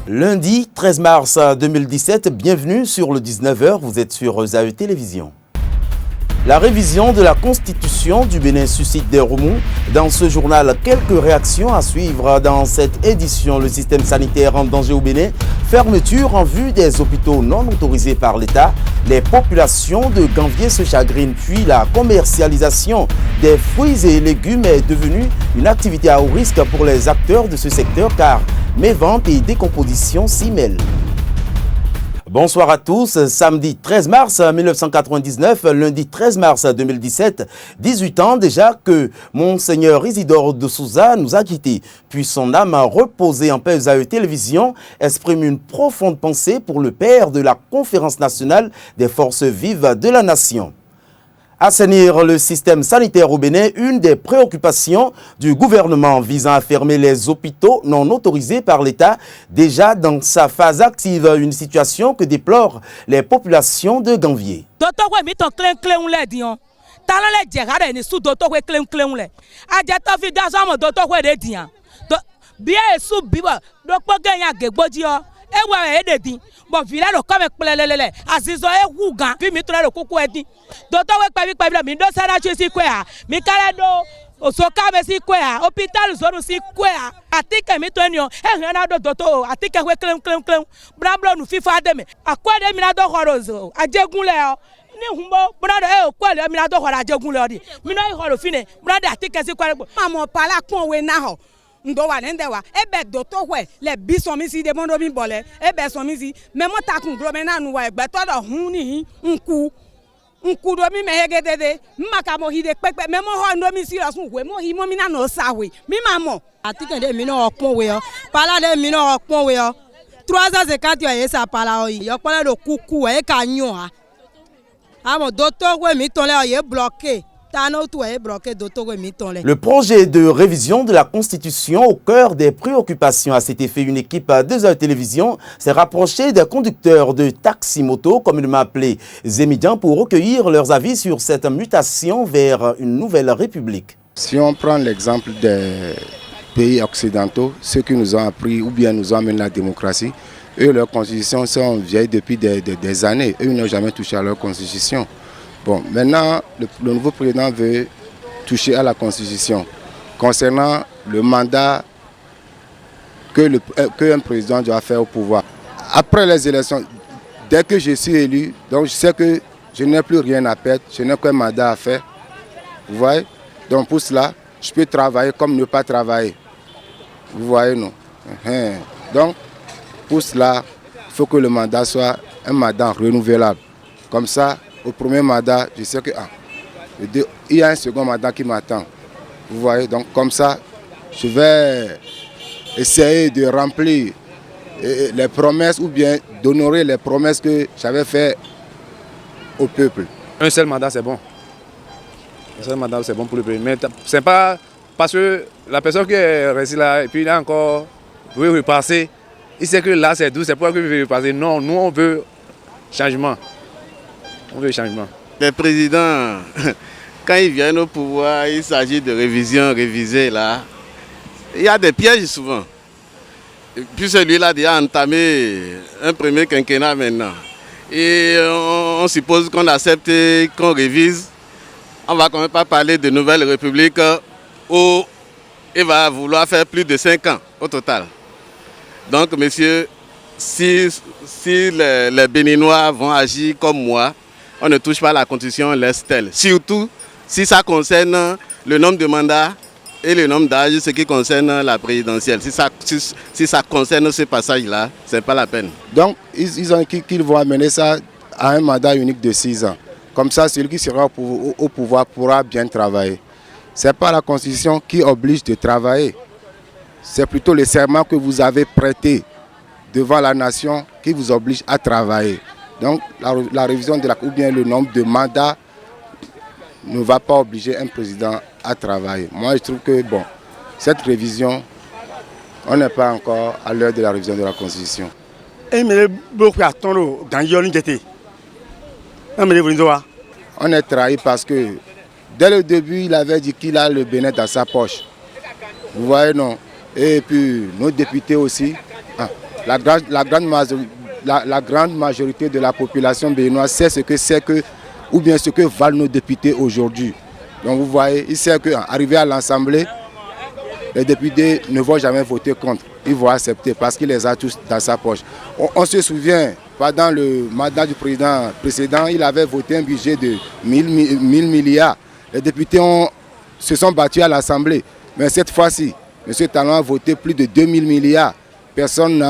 Lundi 13 mars 2017, bienvenue sur le 19h, vous êtes sur ZAE Télévision. La révision de la Constitution du Bénin suscite des remous. Dans ce journal, quelques réactions à suivre dans cette édition. Le système sanitaire en danger au Bénin, fermeture en vue des hôpitaux non autorisés par l'État. Les populations de Ganvié se chagrinent, puis la commercialisation des fruits et légumes est devenue une activité à haut risque pour les acteurs de ce secteur car mévente et décomposition s'y mêlent. Bonsoir à tous, samedi 13 mars 1999, lundi 13 mars 2017, 18 ans déjà que Monseigneur Isidore de Souza nous a quittés. Puis son âme reposée en paix. ZAE Télévision exprime une profonde pensée pour le père de la Conférence nationale des forces vives de la nation. Assainir le système sanitaire au Bénin, une des préoccupations du gouvernement visant à fermer les hôpitaux non autorisés par l'État, déjà dans sa phase active, une situation que déplorent les populations de Ganvié. Bon village comme plelelele azizo e wugan fi mi tro le kuku edi docteur we pa bi mi do sara chu si kwea mi kala do osoka be si kwea hôpital zoro si kwea atike mi to enion e hena do docteur atike we klem brablo nu fifa de me akwade mi na do horozo ajegun le o ni humbo brother e okwale mi na do horo ajegun le o di mi no horo fine brother atike si kwea mamo pala kun we na ho ndo wa nende wa ebe doto we le bi so mi si de mondo mi bole ebe so mi si me mo takun gro me na nu wa egbe to do hun ni nku do mi me hegedede mmaka mo hide pepe me mo ho ndo mi si rasun we mo hi mo mi na no sawe mi ma mo atike de mi no opon we o pala de mi no opon we o 350 yo e sa pala o yo pala do kuku e ka nyon ha amo doto we mi ton le o ye bloqué. Le projet de révision de la Constitution au cœur des préoccupations. À cet effet, une équipe de ZAE Télévision s'est rapprochée des conducteurs de taxi-moto, comme il m'a appelé Zémidian, pour recueillir leurs avis sur cette mutation vers une nouvelle république. Si on prend l'exemple des pays occidentaux, ceux qui nous ont appris ou bien nous ont amené la démocratie, eux, leurs constitutions sont vieilles depuis des années. Eux, ils n'ont jamais touché à leur constitution. Bon, maintenant, le nouveau président veut toucher à la Constitution concernant le mandat qu'un président doit faire au pouvoir. Après les élections, dès que je suis élu, donc je sais que je n'ai plus rien à perdre, je n'ai qu'un mandat à faire. Vous voyez? Donc pour cela, je peux travailler comme ne pas travailler. Vous voyez, non? Donc pour cela, il faut que le mandat soit un mandat renouvelable. Comme ça, au premier mandat, je sais que il y a un second mandat qui m'attend. Vous voyez, donc comme ça, je vais essayer de remplir les promesses ou bien d'honorer les promesses que j'avais faites au peuple. Un seul mandat, c'est bon. Un seul mandat, c'est bon pour le peuple. Mais c'est pas parce que la personne qui est restée là et puis il a encore veut repasser, il sait que là c'est doux, c'est pourquoi il veut repasser. Non, nous on veut changement. On veut changement. Les présidents, quand ils viennent au pouvoir, il s'agit de réviser là. Il y a des pièges souvent. Et puis celui-là a déjà entamé un premier quinquennat maintenant. Et on suppose qu'on accepte qu'on révise. On ne va quand même pas parler de nouvelle république où il va vouloir faire plus de 5 ans au total. Donc messieurs, si les Béninois vont agir comme moi, on ne touche pas la Constitution, on laisse telle. Surtout si ça concerne le nombre de mandats et le nombre d'âges, ce qui concerne la présidentielle. Si ça concerne ce passage-là, ce n'est pas la peine. Donc, ils ont dit qu'ils vont amener ça à un mandat unique de 6 ans. Comme ça, celui qui sera au pouvoir pourra bien travailler. Ce n'est pas la Constitution qui oblige de travailler. C'est plutôt le serment que vous avez prêté devant la nation qui vous oblige à travailler. Donc la révision de ou bien le nombre de mandats ne va pas obliger un président à travailler. Moi je trouve que bon, cette révision, on n'est pas encore à l'heure de la révision de la Constitution. On est trahi parce que dès le début il avait dit qu'il a le Bénin dans sa poche. Vous voyez non? Et puis nos députés aussi. la grande majorité de la population béninoise sait ce que c'est que, ou bien ce que valent nos députés aujourd'hui. Donc vous voyez, il sait qu'arrivé à l'Assemblée, les députés ne vont jamais voter contre. Ils vont accepter parce qu'il les a tous dans sa poche. On se souvient, pendant le mandat du président précédent, il avait voté un budget de 1000 milliards. Les députés se sont battus à l'Assemblée. Mais cette fois-ci, M. Talon a voté plus de 2000 milliards. Personne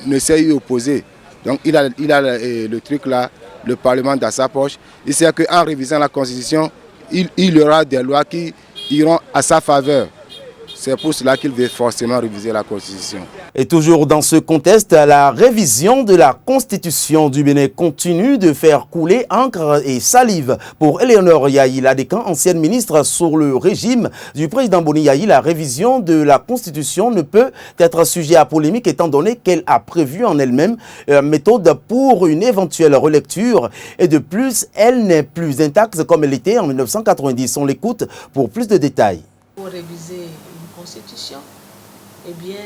ne s'est y opposé. Donc il a le truc là, le Parlement dans sa poche. Il sait qu'en révisant la Constitution, il y aura des lois qui iront à sa faveur. C'est pour cela qu'il veut forcément réviser la Constitution. Et toujours dans ce contexte, la révision de la Constitution du Bénin continue de faire couler encre et salive. Pour Éléonore Yahi Ladékan, ancienne ministre sous le régime du président Boni Yahi, la révision de la Constitution ne peut être sujet à polémique étant donné qu'elle a prévu en elle-même une méthode pour une éventuelle relecture. Et de plus, elle n'est plus intacte comme elle était en 1990. On l'écoute pour plus de détails. Pour réviser une constitution, eh bien,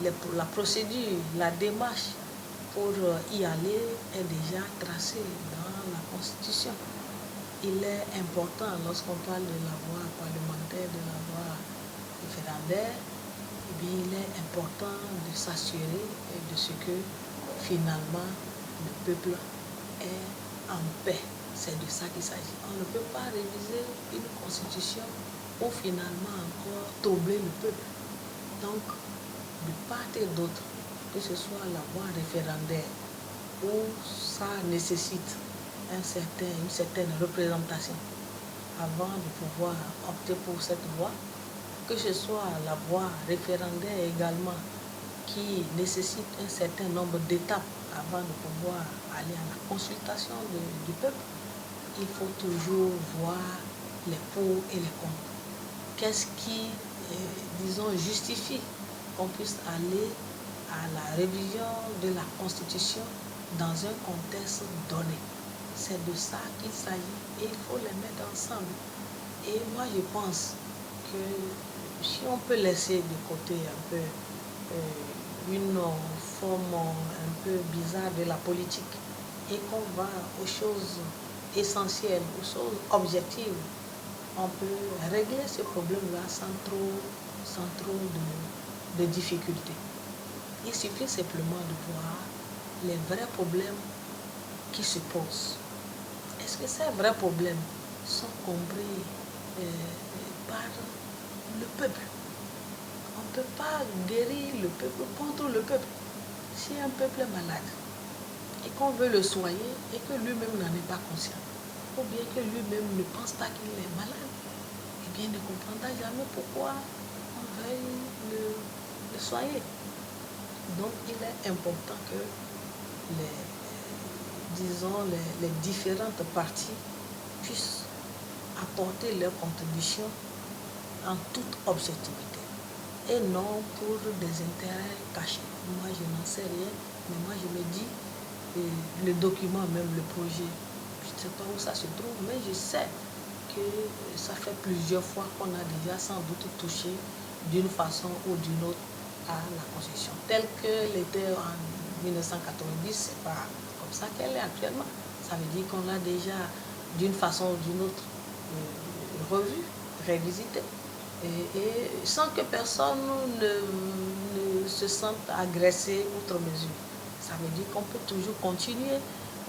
la procédure, la démarche pour y aller est déjà tracée dans la constitution. Il est important, lorsqu'on parle de la voie parlementaire, de la voie référendaire, eh bien, il est important de s'assurer de ce que finalement le peuple est en paix. C'est de ça qu'il s'agit. On ne peut pas réviser une constitution ou finalement encore troubler le peuple. Donc, de part et d'autre, que ce soit la voie référendaire où ça nécessite une certaine représentation avant de pouvoir opter pour cette voie, que ce soit la voie référendaire également qui nécessite un certain nombre d'étapes avant de pouvoir aller à la consultation du peuple, il faut toujours voir les pour et les contre. Qu'est-ce qui, disons, justifie qu'on puisse aller à la révision de la Constitution dans un contexte donné? C'est de ça qu'il s'agit et il faut les mettre ensemble. Et moi, je pense que si on peut laisser de côté un peu une forme un peu bizarre de la politique et qu'on va aux choses essentielles, aux choses objectives, on peut régler ce problème-là sans trop de difficultés. Il suffit simplement de voir les vrais problèmes qui se posent. Est-ce que ces vrais problèmes sont compris par le peuple? On ne peut pas guérir le peuple contre le peuple. Si un peuple est malade et qu'on veut le soigner et que lui-même n'en est pas conscient, ou bien que lui-même ne pense pas qu'il est malade, eh bien ne comprendra jamais pourquoi on veuille le soigner. Donc il est important que les différentes parties puissent apporter leur contribution en toute objectivité et non pour des intérêts cachés. Moi je n'en sais rien, mais moi je me dis, le document, même le projet, je ne sais pas où ça se trouve, mais je sais que ça fait plusieurs fois qu'on a déjà sans doute touché d'une façon ou d'une autre à la Constitution. Telle qu'elle était en 1990, c'est pas comme ça qu'elle est actuellement. Ça veut dire qu'on l'a déjà d'une façon ou d'une autre revue, révisitée, et sans que personne ne se sente agressé outre mesure. Ça veut dire qu'on peut toujours continuer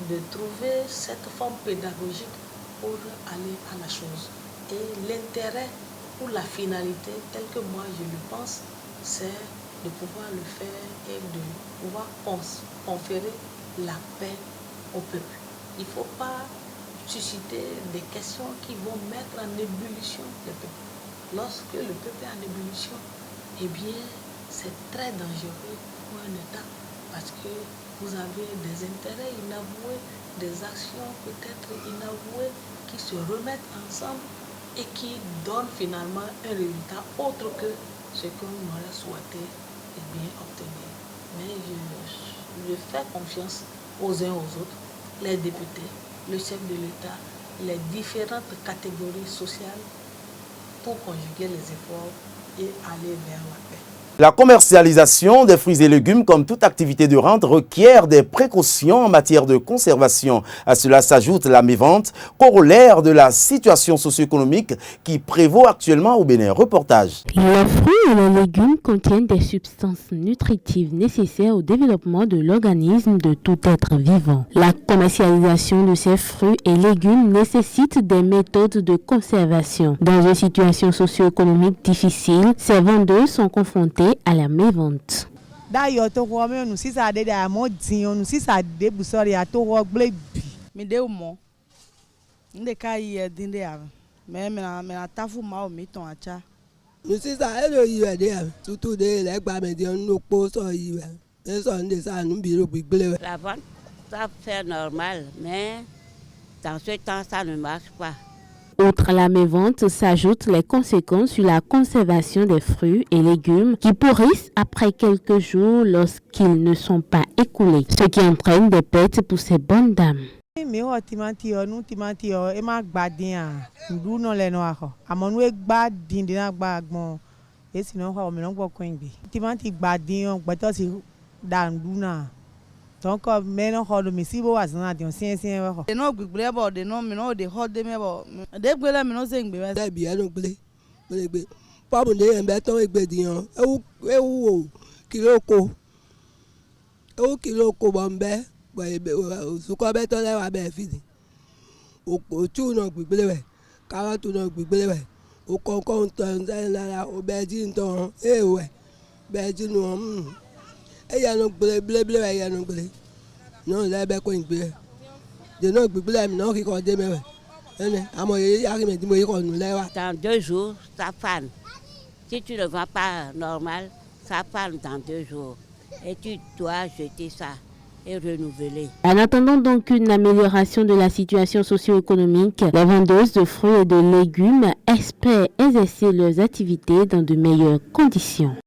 de trouver cette forme pédagogique pour aller à la chose. Et l'intérêt ou la finalité, telle que moi je le pense, c'est de pouvoir le faire et de pouvoir conférer la paix au peuple. Il ne faut pas susciter des questions qui vont mettre en ébullition le peuple. Lorsque le peuple est en ébullition, eh bien, c'est très dangereux pour un État parce que vous avez des intérêts inavoués, des actions peut-être inavouées qui se remettent ensemble et qui donnent finalement un résultat autre que ce qu'on aurait souhaité obtenir. Mais je fais confiance aux uns aux autres, les députés, le chef de l'État, les différentes catégories sociales pour conjuguer les efforts et aller vers la paix. La commercialisation des fruits et légumes, comme toute activité de rente, requiert des précautions en matière de conservation. À cela s'ajoute la mévente, corollaire de la situation socio-économique qui prévaut actuellement au Bénin. Reportage. Les fruits et les légumes contiennent des substances nutritives nécessaires au développement de l'organisme de tout être vivant. La commercialisation de ces fruits et légumes nécessite des méthodes de conservation. Dans une situation socio-économique difficile, ces vendeurs sont confrontés à la mévente. D'ailleurs, tout le monde nous si ça a des amodins, nous si ça a des boussons, il y a tout le monde bleu. Mais des mots, des cas il y a des mais na tafu ma o mi ton acha. Nous si ça elle y a des surtout des les gba me dire nous pose y et ça on ça nous biro bleu. La vente ça fait normal mais dans ce temps ça ne marche pas. Outre la mévente, s'ajoutent les conséquences sur la conservation des fruits et légumes qui pourrissent après quelques jours lorsqu'ils ne sont pas écoulés, ce qui entraîne des pertes pour ces bonnes dames. Mais on timati et ma gbadia nous non les noirs amonu e gbadin de na gbagbon et sinon on me non ko ngbe timati gbadin gbato si danduna donc maintenant on me si bo azana de sien wa de no gbigble bo de no me no de hold me bo de gbele me no se ngbe wa da bi anu gbele gbele pa mo de en be ton egbe diyan ewu kiloko bo nbe suko be to le wa be fidi o tu no gbigble we carrot no gbigble we o kon ton la o be ji nton we be ji no ya no gbele we ya no gbele no le be ko ngbe de no gbigble mi no ki ko de me we ene amo ye ya ki me di mo yi ko nu le wa Dans 2 jours ça fane. Si tu ne vends pas normal, ça fane dans 2 jours et tu dois jeter ça et renouveler. En attendant donc une amélioration de la situation socio-économique, les vendeuses de fruits et de légumes espèrent exercer leurs activités dans de meilleures conditions.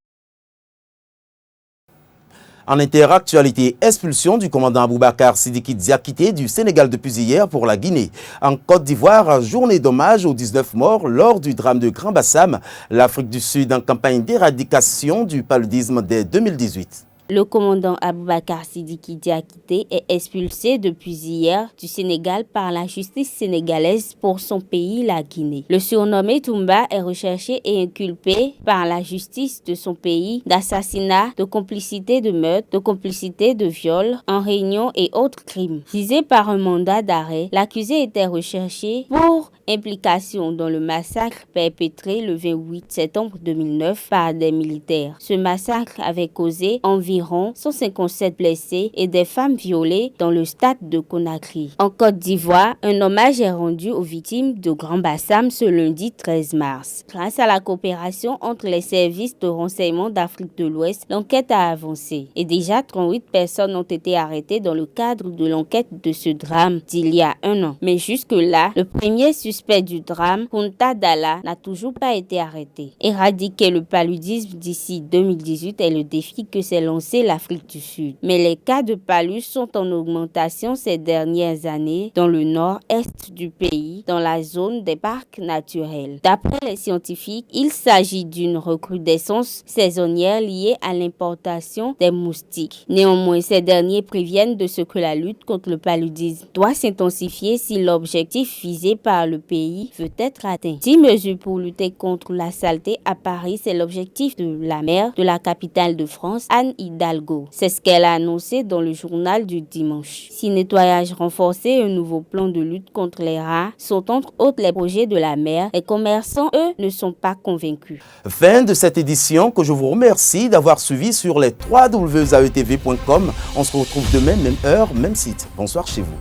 En interactualité, expulsion du commandant Aboubacar Sidiki Diakité du Sénégal depuis hier pour la Guinée. En Côte d'Ivoire, journée d'hommage aux 19 morts lors du drame de Grand Bassam, l'Afrique du Sud en campagne d'éradication du paludisme dès 2018. Le commandant Aboubacar Sidiki Diakité est expulsé depuis hier du Sénégal par la justice sénégalaise pour son pays, la Guinée. Le surnommé Toumba est recherché et inculpé par la justice de son pays d'assassinat, de complicité de meurtre, de complicité de viol, en réunion et autres crimes. Visé par un mandat d'arrêt, l'accusé était recherché pour implication dans le massacre perpétré le 28 septembre 2009 par des militaires. Ce massacre avait causé environ 157 blessés et des femmes violées dans le stade de Conakry. En Côte d'Ivoire, un hommage est rendu aux victimes de Grand Bassam ce lundi 13 mars. Grâce à la coopération entre les services de renseignement d'Afrique de l'Ouest, l'enquête a avancé et déjà 38 personnes ont été arrêtées dans le cadre de l'enquête de ce drame d'il y a 1 an. Mais jusque-là, le premier suspect du drame, Kunta Dalla, n'a toujours pas été arrêté. Éradiquer le paludisme d'ici 2018 est le défi que s'est lancé l'Afrique du Sud. Mais les cas de palud sont en augmentation ces dernières années dans le nord-est du pays, dans la zone des parcs naturels. D'après les scientifiques, il s'agit d'une recrudescence saisonnière liée à l'importation des moustiques. Néanmoins, ces derniers préviennent de ce que la lutte contre le paludisme doit s'intensifier si l'objectif visé par le pays veut être atteint. 10 mesures pour lutter contre la saleté à Paris, c'est l'objectif de la maire de la capitale de France, Anne Hidalgo. C'est ce qu'elle a annoncé dans le journal du dimanche. Si nettoyage renforcé et un nouveau plan de lutte contre les rats sont entre autres les projets de la maire, les commerçants, eux, ne sont pas convaincus. Fin de cette édition que je vous remercie d'avoir suivi sur les www.zaetv.com. On se retrouve demain, même heure, même site. Bonsoir chez vous.